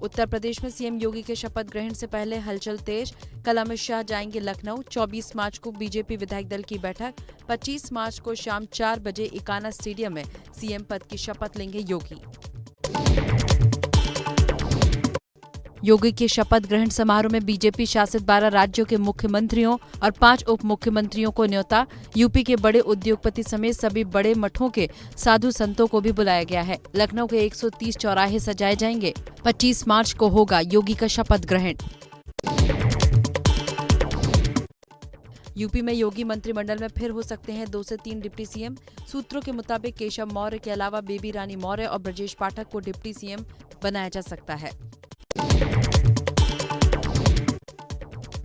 उत्तर प्रदेश में सीएम योगी के शपथ ग्रहण से पहले हलचल तेज। कल अमित शाह जाएंगे लखनऊ। 24 मार्च को बीजेपी विधायक दल की बैठक। 25 मार्च को शाम 4 बजे इकाना स्टेडियम में सीएम पद की शपथ लेंगे योगी। योगी के शपथ ग्रहण समारोह में बीजेपी शासित 12 राज्यों के मुख्यमंत्रियों और 5 उप मुख्यमंत्रियों को न्योता। यूपी के बड़े उद्योगपति समेत सभी बड़े मठों के साधु संतों को भी बुलाया गया है। लखनऊ के 130 चौराहे सजाए जाएंगे। 25 मार्च को होगा योगी का शपथ ग्रहण। यूपी में योगी मंत्रिमंडल में फिर हो सकते हैं 2 से 3 डिप्टी सीएम। सूत्रों के मुताबिक केशव मौर्य के अलावा बेबी रानी मौर्य और ब्रजेश पाठक को डिप्टी सीएम बनाया जा सकता है।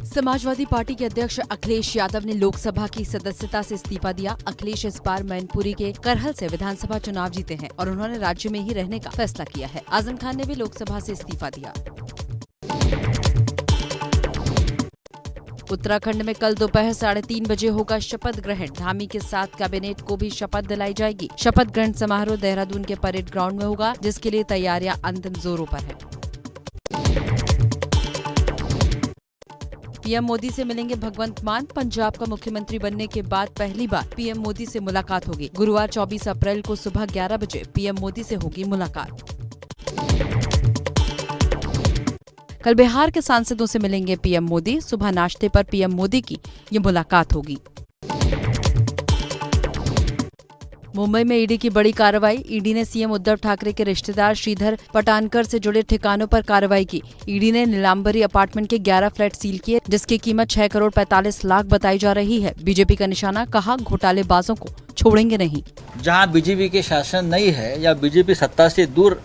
समाजवादी पार्टी के अध्यक्ष अखिलेश यादव ने लोकसभा की सदस्यता से इस्तीफा दिया। अखिलेश इस बार मैनपुरी के करहल से विधानसभा चुनाव जीते हैं और उन्होंने राज्य में ही रहने का फैसला किया है। आजम खान ने भी लोकसभा से इस्तीफा दिया। उत्तराखंड में कल दोपहर 3:30 बजे होगा शपथ ग्रहण। धामी के साथ कैबिनेट को भी शपथ दिलाई जाएगी। शपथ ग्रहण समारोह देहरादून के परेड ग्राउंड में होगा, जिसके लिए तैयारियां अंतिम जोरों पर है। पीएम मोदी से मिलेंगे भगवंत मान। पंजाब का मुख्यमंत्री बनने के बाद पहली बार पीएम मोदी से मुलाकात होगी। गुरुवार 24 अप्रैल को सुबह 11 बजे पीएम मोदी से होगी मुलाकात। कल बिहार के सांसदों से मिलेंगे पीएम मोदी। सुबह नाश्ते पर पीएम मोदी की ये मुलाकात होगी। मुंबई में ईडी की बड़ी कार्रवाई। ईडी ने सीएम उद्धव ठाकरे के रिश्तेदार श्रीधर पटानकर से जुड़े ठिकानों पर कार्रवाई की। ईडी ने नीलांबरी अपार्टमेंट के 11 फ्लैट सील किए, जिसकी कीमत 6 करोड़ 45 लाख बताई जा रही है। बीजेपी का निशाना, कहा घोटालेबाजों को छोड़ेंगे नहीं। जहां बीजेपी के शासन नहीं है या बीजेपी सत्ता से दूर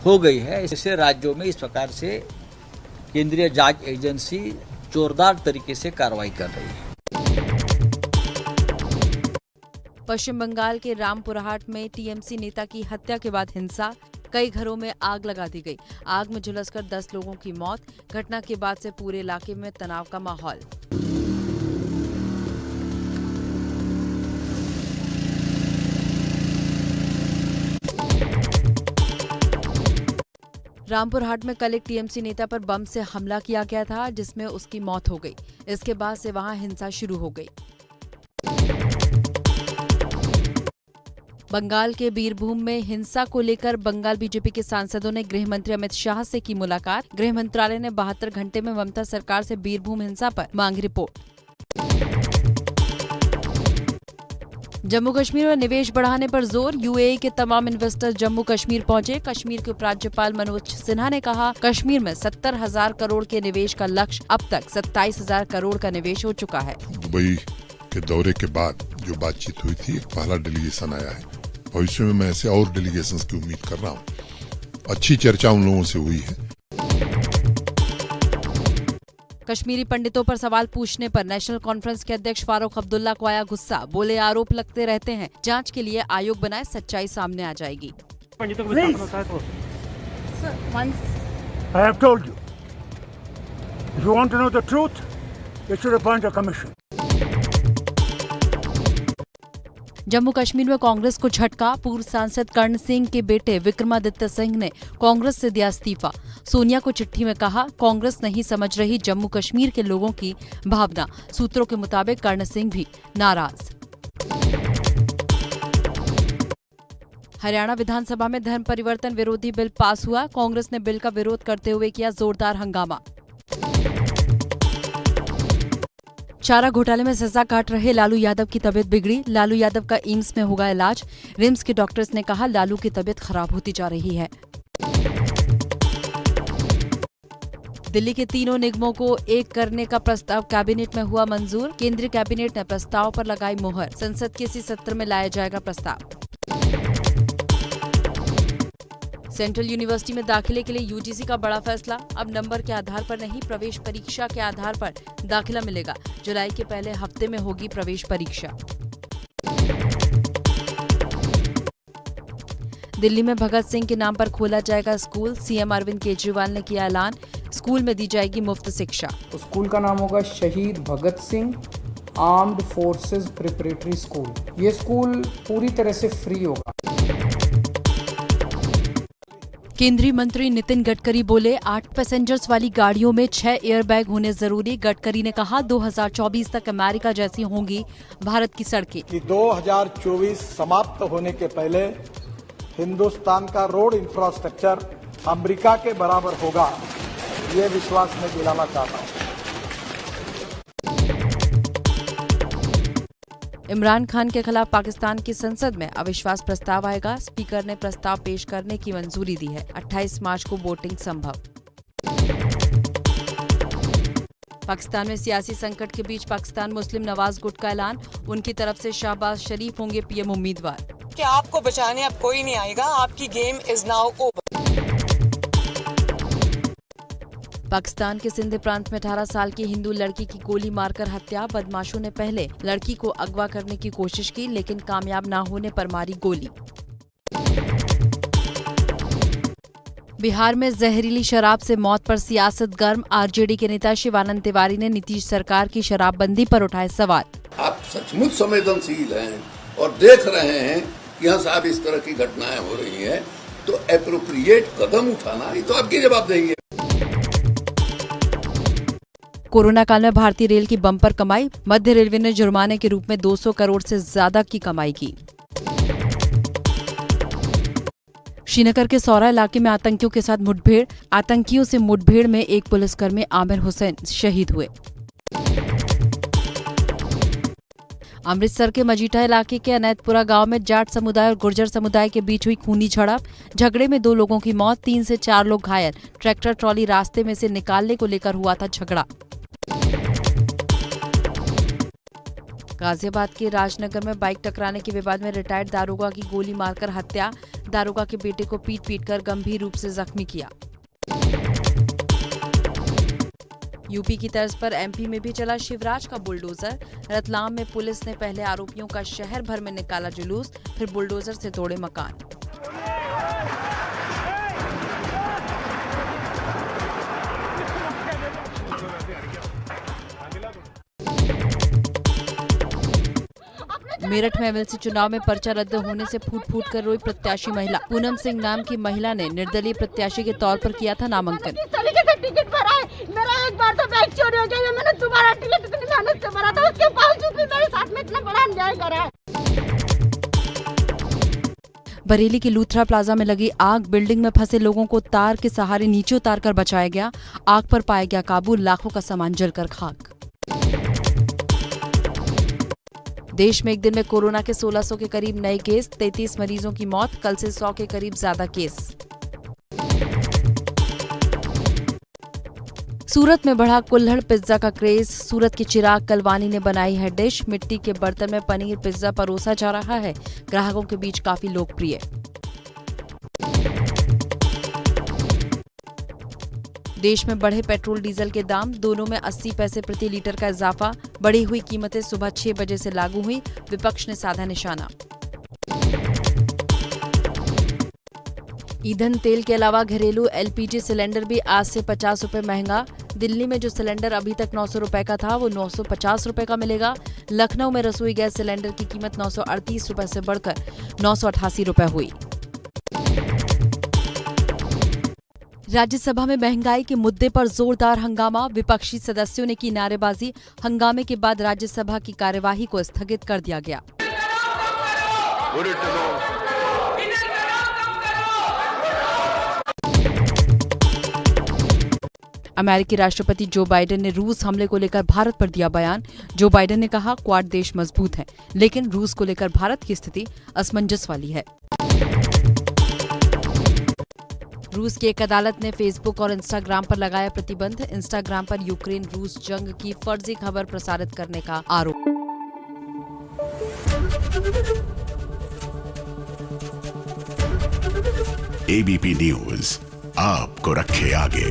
हो गई है, इससे राज्यों में इस प्रकार से केंद्रीय जांच एजेंसी जोरदार तरीके से कार्रवाई कर रही है। पश्चिम बंगाल के रामपुरहाट में टीएमसी नेता की हत्या के बाद हिंसा। कई घरों में आग लगा दी गई। आग में झुलसकर 10 लोगों की मौत। घटना के बाद से पूरे इलाके में तनाव का माहौल। रामपुरहाट में कल एक टीएमसी नेता पर बम से हमला किया गया था, जिसमें उसकी मौत हो गई। इसके बाद से वहां हिंसा शुरू हो गई। बंगाल के बीरभूम में हिंसा को लेकर बंगाल बीजेपी के सांसदों ने गृह मंत्री अमित शाह से की मुलाकात। गृह मंत्रालय ने 72 घंटे में ममता सरकार से बीरभूम हिंसा पर मांगी रिपोर्ट। जम्मू कश्मीर में निवेश बढ़ाने पर जोर। यूएई के तमाम इन्वेस्टर जम्मू कश्मीर पहुंचे। कश्मीर के उपराज्यपाल मनोज सिन्हा ने कहा, कश्मीर में 70,000 करोड़ के निवेश का लक्ष्य। अब तक 27,000 करोड़ का निवेश हो चुका है। दुबई के दौरे के बाद जो बातचीत हुई थी, पहला डेलीगेशन आया है। भविष्य में मैं ऐसे और डेलीगेशंस की उम्मीद कर रहा हूँ। अच्छी चर्चा उन लोगों से हुई है। कश्मीरी पंडितों पर सवाल पूछने पर नेशनल कॉन्फ्रेंस के अध्यक्ष फारूक अब्दुल्ला को आया गुस्सा। बोले, आरोप लगते रहते हैं, जांच के लिए आयोग बनाए, सच्चाई सामने आ जाएगी। जम्मू कश्मीर में कांग्रेस को झटका। पूर्व सांसद कर्ण सिंह के बेटे विक्रमादित्य सिंह ने कांग्रेस से दिया इस्तीफा। सोनिया को चिट्ठी में कहा, कांग्रेस नहीं समझ रही जम्मू कश्मीर के लोगों की भावना। सूत्रों के मुताबिक कर्ण सिंह भी नाराज। हरियाणा विधानसभा में धर्म परिवर्तन विरोधी बिल पास हुआ। कांग्रेस ने बिल का विरोध करते हुए किया जोरदार हंगामा। चारा घोटाले में सजा काट रहे लालू यादव की तबीयत बिगड़ी। लालू यादव का एम्स में होगा इलाज। रिम्स के डॉक्टर्स ने कहा, लालू की तबीयत खराब होती जा रही है। दिल्ली के तीनों निगमों को एक करने का प्रस्ताव कैबिनेट में हुआ मंजूर। केंद्रीय कैबिनेट ने प्रस्ताव पर लगाई मुहर। संसद के इसी सत्र में लाया जाएगा प्रस्ताव। सेंट्रल यूनिवर्सिटी में दाखिले के लिए यूजीसी का बड़ा फैसला। अब नंबर के आधार पर नहीं, प्रवेश परीक्षा के आधार पर दाखिला मिलेगा। जुलाई के पहले हफ्ते में होगी प्रवेश परीक्षा। दिल्ली में भगत सिंह के नाम पर खोला जाएगा स्कूल। सीएम अरविंद केजरीवाल ने किया ऐलान, स्कूल में दी जाएगी मुफ्त शिक्षा। स्कूल का नाम होगा शहीद Bhagat Singh armed forces preparatory school. ये स्कूल पूरी तरह से फ्री होगा। केंद्रीय मंत्री नितिन गडकरी बोले 8 पैसेंजर्स वाली गाड़ियों में 6 एयरबैग होने जरूरी। गडकरी ने कहा 2024 तक अमेरिका जैसी होंगी भारत की सड़कें। कि 2024 समाप्त होने के पहले हिंदुस्तान का रोड इंफ्रास्ट्रक्चर अमेरिका के बराबर होगा, ये विश्वास मैं दिलाना चाहता हूँ। इमरान खान के खिलाफ पाकिस्तान की संसद में अविश्वास प्रस्ताव आएगा। स्पीकर ने प्रस्ताव पेश करने की मंजूरी दी है। 28 मार्च को वोटिंग संभव। पाकिस्तान में सियासी संकट के बीच पाकिस्तान मुस्लिम नवाज गुट का ऐलान। उनकी तरफ से शहबाज शरीफ होंगे पीएम उम्मीदवार। कि आपको बचाने अब कोई नहीं आएगा, आपकी game is now over. Pakistan के सिंध प्रांत में 18 साल की हिंदू लड़की की गोली मारकर हत्या। बदमाशों ने पहले लड़की को अगवा करने की कोशिश की, लेकिन कामयाब न होने पर मारी गोली। बिहार में जहरीली शराब से मौत पर सियासत गर्म। आरजेडी के नेता शिवानंद तिवारी ने नीतीश सरकार की शराबबंदी पर उठाए सवाल। आप सचमुच संवेदनशील हैं और देख रहे हैं कि यहाँ साहब इस तरह की घटनाएं हो रही हैं, तो एप्रोप्रिएट कदम उठाना ये तो आपकी जवाबदेही है। कोरोना काल में भारतीय रेल की बम्पर कमाई। मध्य रेलवे ने जुर्माने के रूप में 200 करोड़ से ज्यादा की कमाई की। श्रीनगर के सौरा इलाके में आतंकियों के साथ मुठभेड़। आतंकियों से मुठभेड़ में एक पुलिसकर्मी आमिर हुसैन शहीद हुए। अमृतसर के मजीठा इलाके के अनैतपुरा गांव में जाट समुदाय और गुर्जर समुदाय के बीच हुई खूनी झड़प। झगड़े में 2 लोगों की मौत, 3 से 4 लोग घायल। ट्रैक्टर ट्रॉली रास्ते में से निकालने को लेकर हुआ था झगड़ा। गाजियाबाद के राजनगर में बाइक टकराने के विवाद में रिटायर्ड दारोगा की गोली मारकर हत्या। दारोगा के बेटे को पीट कर गंभीर रूप से जख्मी किया। यूपी की तर्ज पर एमपी में भी चला शिवराज का बुलडोजर। रतलाम में पुलिस ने पहले आरोपियों का शहर भर में निकाला जुलूस, फिर बुलडोजर से तोड़े मकान। मेरठ में एमएलसी चुनाव में पर्चा रद्द होने से फूट कर रोई प्रत्याशी महिला। पूनम सिंह नाम की महिला ने निर्दलीय प्रत्याशी के तौर पर किया था नामांकन। टिकट भरा है, मेरा एक बार तो बैग चोरी हो गया। मैंने दोबारा टिकट इतनी मेहनत से भरा था, उसके बावजूद भी मेरे साथ में इतना बड़ा अन्याय करा है। बरेली के लूथरा प्लाजा में लगी आग। बिल्डिंग में फंसे लोगों को तार के सहारे नीचे उतार कर बचाया गया। आग पर पाया गया काबू। लाखों का सामान जलकर खाक। देश में एक दिन में कोरोना के 1600 के करीब नए केस। 33 मरीजों की मौत। कल से 100 के करीब ज्यादा केस। सूरत में बढ़ा कुल्हड़ पिज्जा का क्रेज। सूरत के चिराग कलवानी ने बनाई है डिश। मिट्टी के बर्तन में पनीर पिज्जा परोसा जा रहा है। ग्राहकों के बीच काफी लोकप्रिय। देश में बढ़े पेट्रोल डीजल के दाम। दोनों में 80 पैसे प्रति लीटर का इजाफा। बढ़ी हुई कीमतें सुबह 6 बजे से लागू हुई। विपक्ष ने साधा निशाना। ईंधन तेल के अलावा घरेलू एलपीजी सिलेंडर भी आज से 50 रुपए महंगा। दिल्ली में जो सिलेंडर अभी तक 900 रुपए का था, वो 950 रुपए का मिलेगा। लखनऊ में रसोई गैस सिलेंडर की कीमत 938 रुपए से बढ़कर 988 रुपए हुई। राज्यसभा में महंगाई के मुद्दे पर जोरदार हंगामा। विपक्षी सदस्यों ने की नारेबाजी। हंगामे के बाद राज्यसभा की कार्यवाही को स्थगित कर दिया गया। अमेरिकी राष्ट्रपति जो बाइडेन ने रूस हमले को लेकर भारत पर दिया बयान। जो बाइडेन ने कहा, क्वाड देश मजबूत हैं, लेकिन रूस को लेकर भारत की स्थिति असमंजस वाली है। रूस की एक अदालत ने फेसबुक और इंस्टाग्राम पर लगाया प्रतिबंध। इंस्टाग्राम पर यूक्रेन रूस जंग की फर्जी खबर प्रसारित करने का आरोप। एबीपी न्यूज आपको रखे आगे।